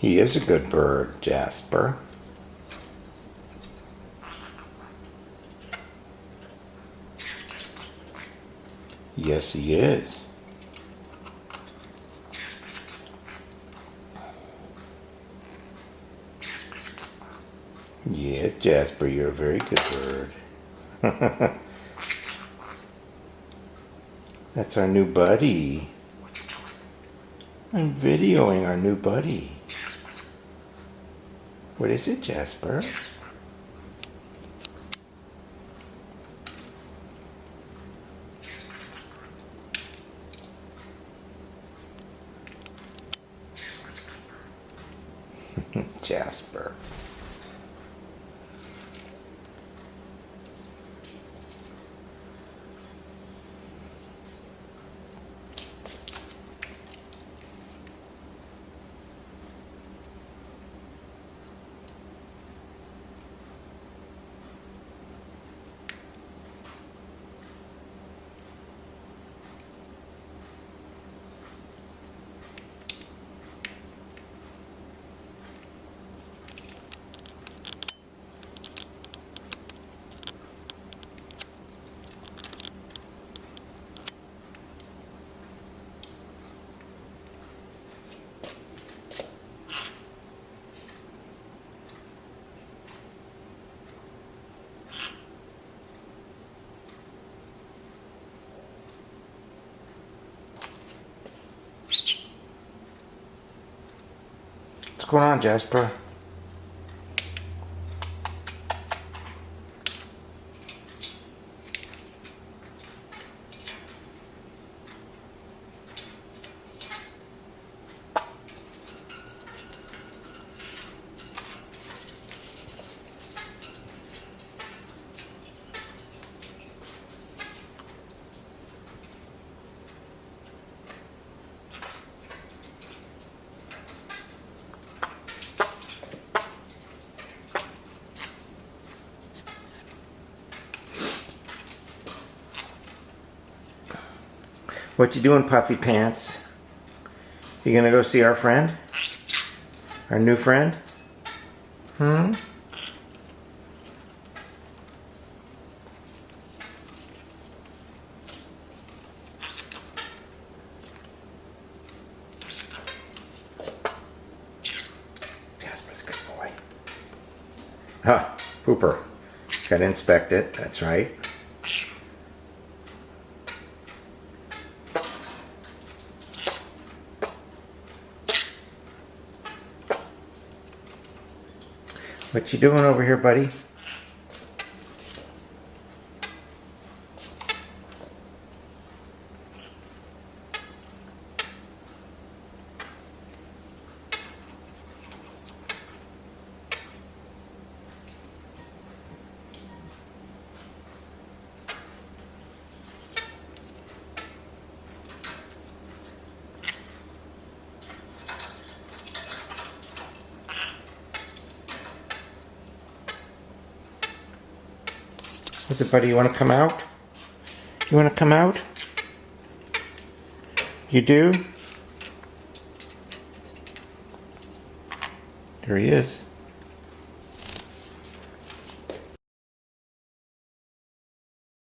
He is a good bird, Jasper. Yes, he is. Yes, Jasper, you're a very good bird. That's our new buddy. I'm videoing our new buddy. What is it, Jasper? Jasper. What's going on, Jasper? What you doing, Puffy Pants? You gonna go see our friend? Our new friend? Hmm? Jasper's a good boy. Huh, Pooper. Gotta inspect it, that's right. What you doing over here, buddy? What's it, buddy? You want to come out? You want to come out? You do? There he is.